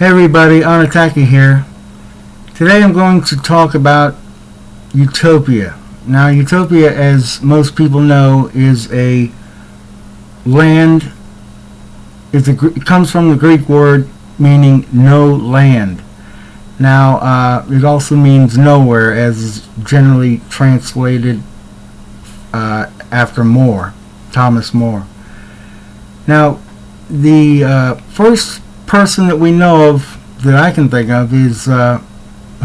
Hey everybody, Anataki here. Today I'm going to talk about Utopia. Now, Utopia, as most people know, is a land. It comes from the Greek word meaning no land. Now, it also means nowhere, as is generally translated after More, Thomas More. Now, the first person that we know of that I can think of is who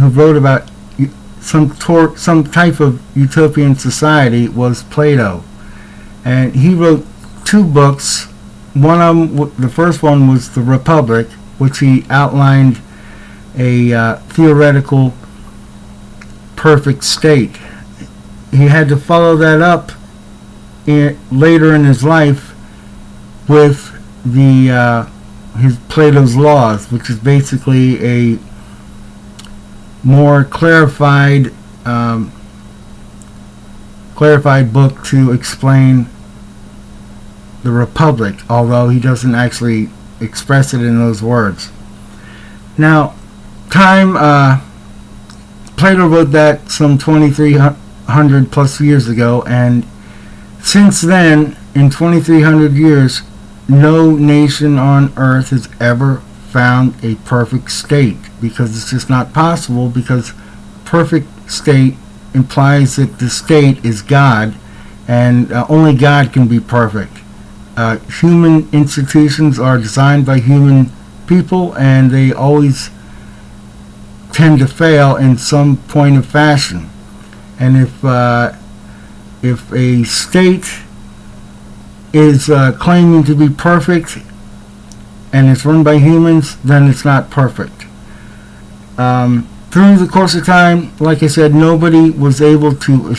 wrote about some type of utopian society was Plato, and he wrote two books. One of them, the first one, was The Republic, which he outlined a theoretical perfect state. He had to follow that up later in his life with his Plato's Laws, which is basically a more clarified book to explain the Republic, although he doesn't actually express it in those words. Now, Plato wrote that some 2,300 plus years ago, and since then, in 2,300 years, no nation on earth has ever found a perfect state, because it's just not possible, because perfect state implies that the state is God, and only God can be perfect. Human institutions are designed by human people, and they always tend to fail in some point of fashion. And if a state is claiming to be perfect and it's run by humans, then it's not perfect. Through the course of time, like I said, nobody was able to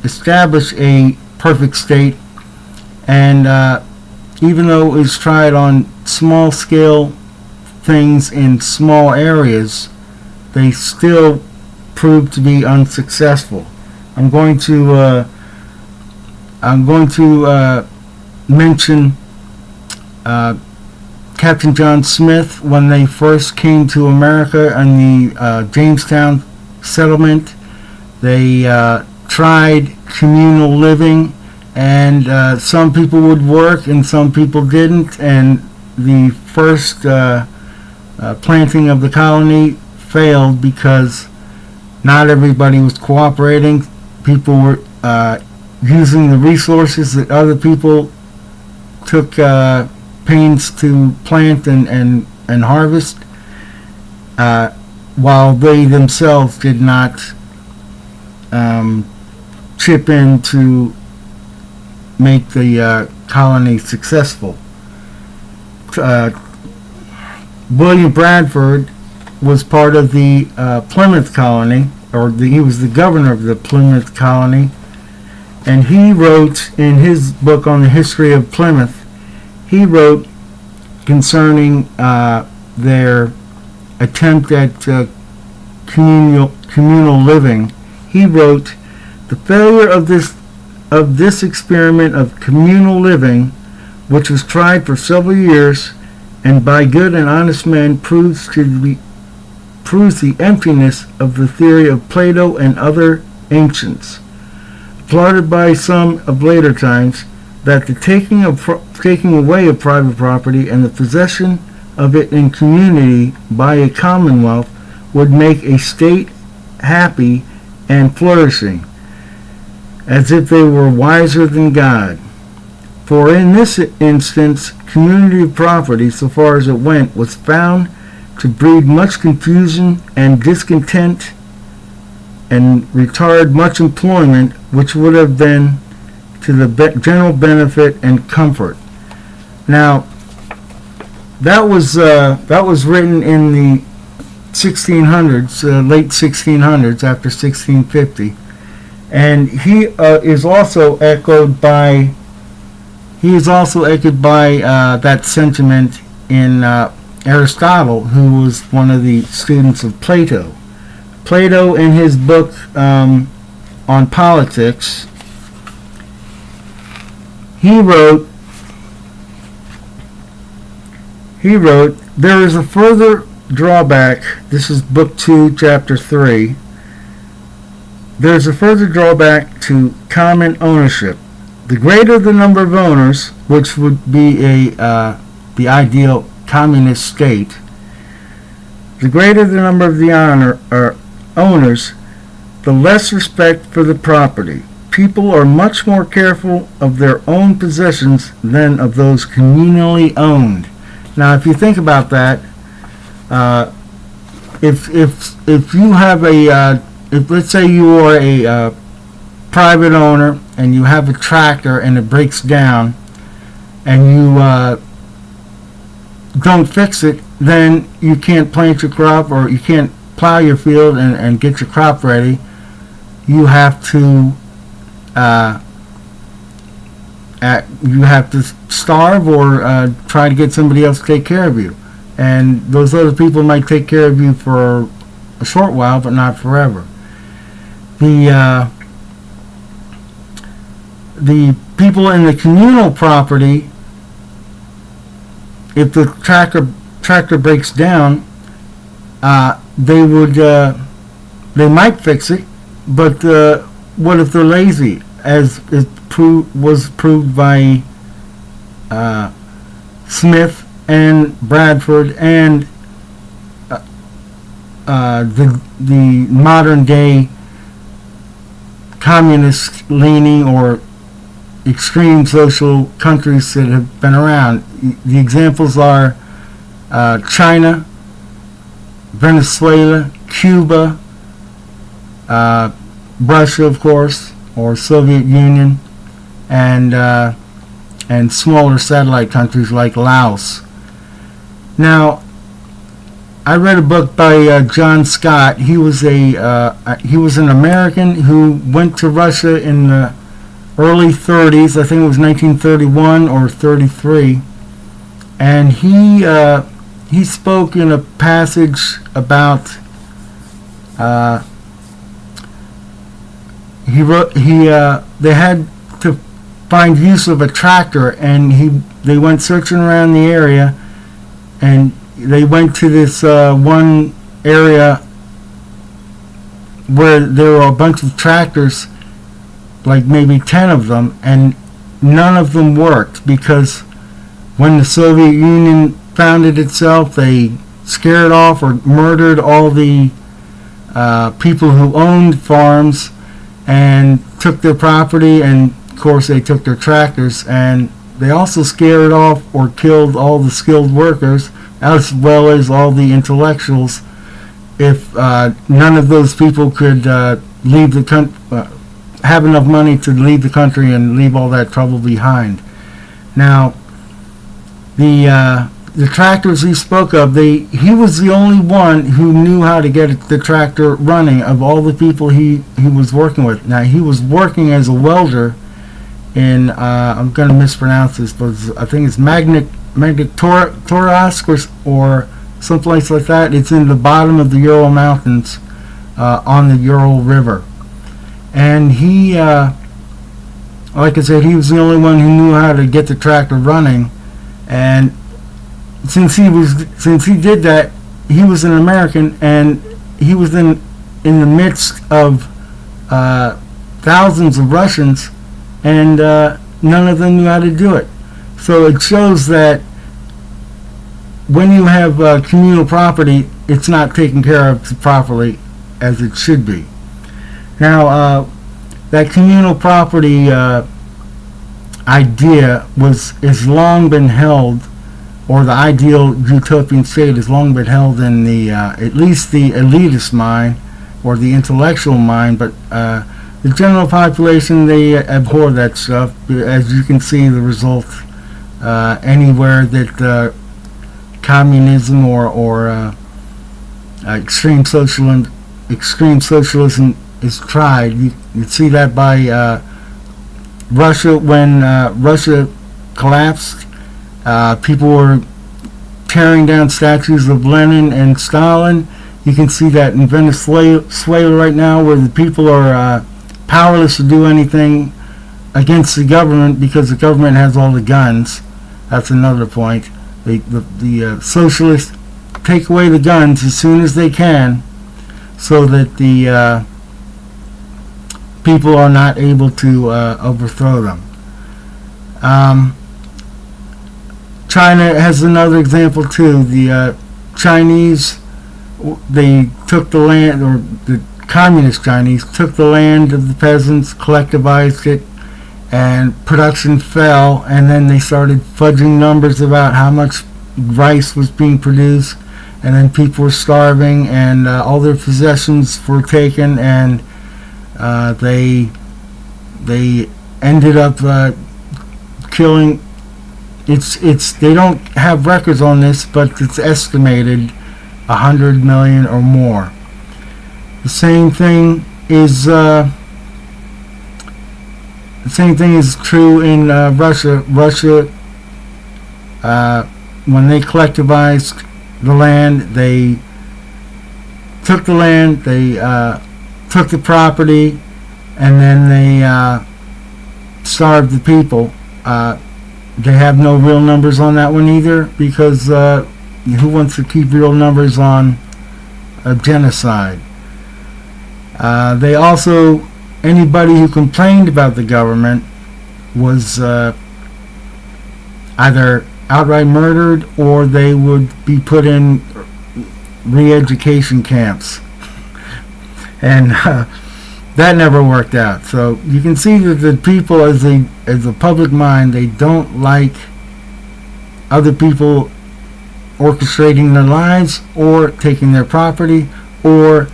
establish a perfect state, and even though it was tried on small scale things in small areas, they still proved to be unsuccessful. I'm going to mention Captain John Smith. When they first came to America in the Jamestown settlement, they tried communal living, and some people would work and some people didn't, and the first planting of the colony failed because not everybody was cooperating. People were using the resources that other people took pains to plant and harvest, while they themselves did not chip in to make the colony successful. William Bradford was part of the Plymouth colony, he was the governor of the Plymouth colony, and he wrote in his book on the history of Plymouth, he wrote concerning their attempt at communal living. He wrote, "The failure of this experiment of communal living, which was tried for several years and by good and honest men, proves the emptiness of the theory of Plato and other ancients, applauded by some of later times, that the taking away of private property and the possession of it in community by a commonwealth would make a state happy and flourishing, as if they were wiser than God. For in this instance, community of property, so far as it went, was found to breed much confusion and discontent and retard much employment, which would have been to the general benefit and comfort." Now, that was written in the 1600s, late 1600s, after 1650, and he is also echoed by that sentiment in Aristotle, who was one of the students of Plato. Plato, in his book on politics, he wrote, "There is a further drawback, this is Book 2, Chapter 3, there's a further drawback to common ownership. The greater the number of owners, which would be the ideal communist state, the greater the number of the owners, the less respect for the property. People are much more careful of their own possessions than of those communally owned. Now, if you think about that, if you have if let's say you are a private owner and you have a tractor and it breaks down and you don't fix it, then you can't plant your crop or you can't plow your field and get your crop ready. You have to starve or try to get somebody else to take care of you. And those other people might take care of you for a short while, but not forever. The people in the communal property, if the tractor breaks down, they might fix it, but what if they're lazy, as was proved by Smith and Bradford and the modern day communist leaning or extreme social countries that have been around. The examples are China, Venezuela, Cuba, Russia, of course, or Soviet Union, and smaller satellite countries like Laos. Now, I read a book by John Scott. He was an American who went to Russia in the early 30s. I think it was 1931 or 33, and he spoke in a passage about they had to find use of a tractor, and they went searching around the area, and they went to this one area where there were a bunch of tractors, like maybe 10 of them, and none of them worked because when the Soviet Union founded itself, they scared off or murdered all the people who owned farms and took their property, and of course they took their tractors, and they also scared off or killed all the skilled workers as well as all the intellectuals if none of those people could leave the country, have enough money to leave the country and leave all that trouble behind. Now, the tractors he spoke of, he was the only one who knew how to get the tractor running of all the people he was working with. Now, he was working as a welder in, I'm going to mispronounce this, but I think it's Magnitorovsk or someplace like that. It's in the bottom of the Ural Mountains on the Ural River. And he, like I said, he was the only one who knew how to get the tractor running. And since he did that, he was an American, and he was in the midst of thousands of Russians, and none of them knew how to do it. So it shows that when you have communal property, it's not taken care of properly as it should be. Now, that communal property idea has long been held, or the ideal utopian state has long been held in the at least the elitist mind or the intellectual mind, but the general population, they abhor that stuff. As you can see, the result anywhere that communism or extreme socialism is tried, you see that by Russia. When Russia collapsed, people were tearing down statues of Lenin and Stalin. You can see that in Venezuela right now, where the people are powerless to do anything against the government because the government has all the guns. That's another point. The socialist take away the guns as soon as they can, so that the people are not able to overthrow them. China has another example too. The Chinese, they took the land, or the communist Chinese took the land of the peasants, collectivized it, and production fell, and then they started fudging numbers about how much rice was being produced, and then people were starving, and all their possessions were taken, and they ended up killing. It's they don't have records on this, but it's estimated 100 million or more. The same thing is true in Russia. Russia, when they collectivized the land, they took the land, they took the property, and then they starved the people. They have no real numbers on that one either, because who wants to keep real numbers on a genocide? They also, anybody who complained about the government was either outright murdered, or they would be put in re-education camps. And that never worked out. So you can see that the people, as a public mind, they don't like other people orchestrating their lives, or taking their property, or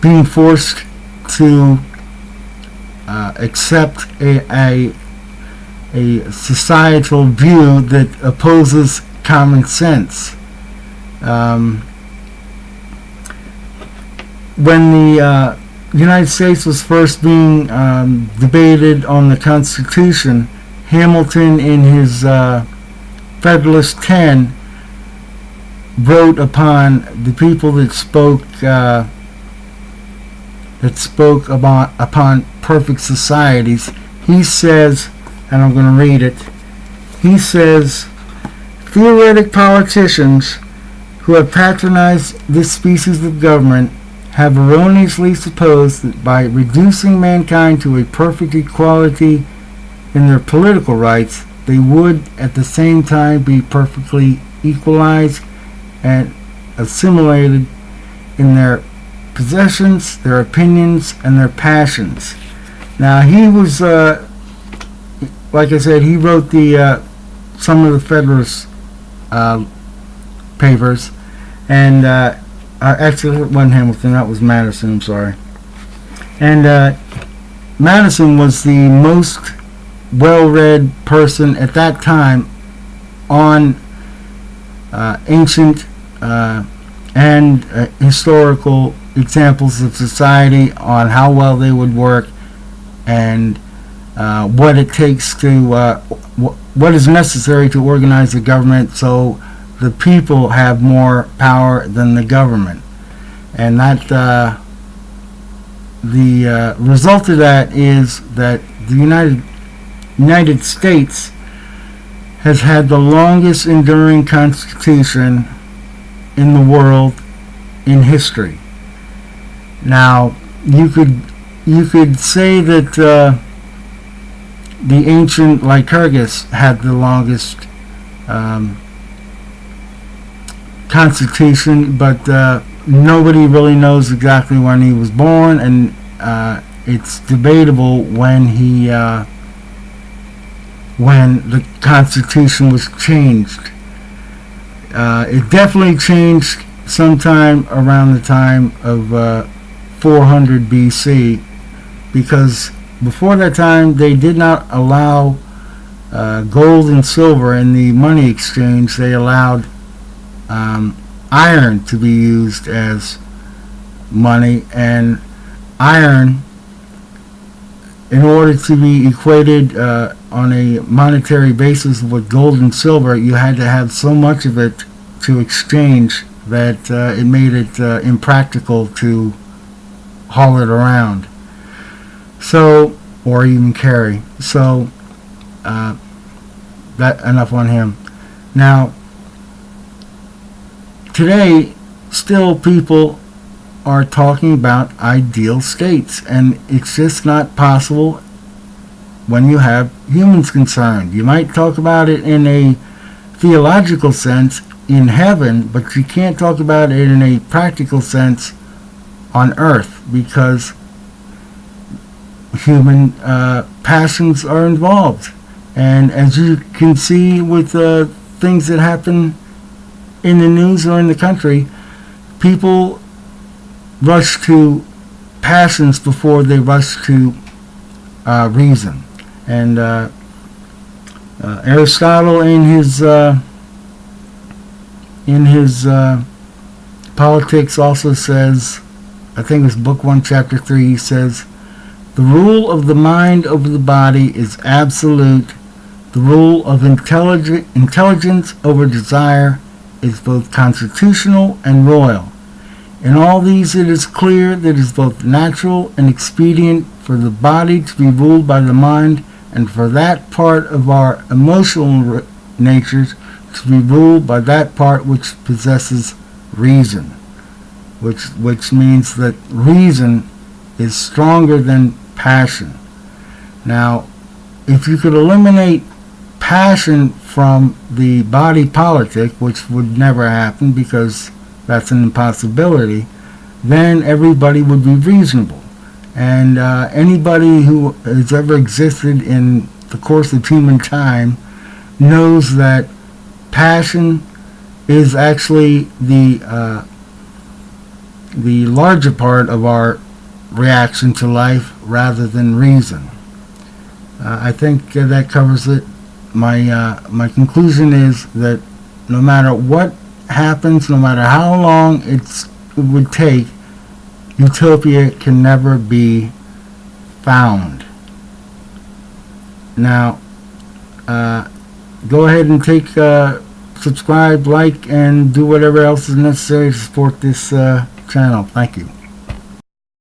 being forced to accept a societal view that opposes common sense. When the United States was first being debated on the Constitution, Hamilton, in his Federalist 10, wrote upon the people that spoke upon perfect societies. He says, and I'm going to read it. He says, "Theoretic politicians who have patronized this species of government have erroneously supposed that by reducing mankind to a perfect equality in their political rights, they would at the same time be perfectly equalized and assimilated in their possessions, their opinions, and their passions." Now, he was, like I said, he wrote some of the Federalist papers, and actually, it wasn't Hamilton, that was Madison, I'm sorry. And Madison was the most well-read person at that time on ancient and historical examples of society, on how well they would work, and what it takes to, what is necessary to organize the government so the people have more power than the government. And that the result of that is that the United States has had the longest enduring constitution in the world in history. Now, you could say that the ancient Lycurgus had the longest constitution, but nobody really knows exactly when he was born, and it's debatable when the Constitution was changed. It definitely changed sometime around the time of 400 BC, because before that time they did not allow gold and silver in the money exchange. They allowed iron to be used as money, and iron, in order to be equated on a monetary basis with gold and silver, you had to have so much of it to exchange that it made it impractical to haul it around, so, or even carry. So that enough on him. Now, today, still people are talking about ideal states, and it's just not possible when you have humans concerned. You might talk about it in a theological sense in heaven, but you can't talk about it in a practical sense on earth, because human passions are involved. And as you can see with things that happen in the news or in the country, people rush to passions before they rush to reason. And Aristotle, in his Politics, also says, I think it's Book 1, Chapter 3, he says, the rule of the mind over the body is absolute. The rule of intelligence over desire is both constitutional and royal. In all these it is clear that it is both natural and expedient for the body to be ruled by the mind, and for that part of our emotional natures to be ruled by that part which possesses reason, which means that reason is stronger than passion. Now, if you could eliminate passion from the body politic, which would never happen because that's an impossibility, then everybody would be reasonable. And anybody who has ever existed in the course of human time knows that passion is actually the larger part of our reaction to life rather than reason. I think that covers it. My conclusion is that no matter what happens, no matter how long it would take, utopia can never be found. Now, go ahead and take subscribe, like, and do whatever else is necessary to support this channel. Thank you.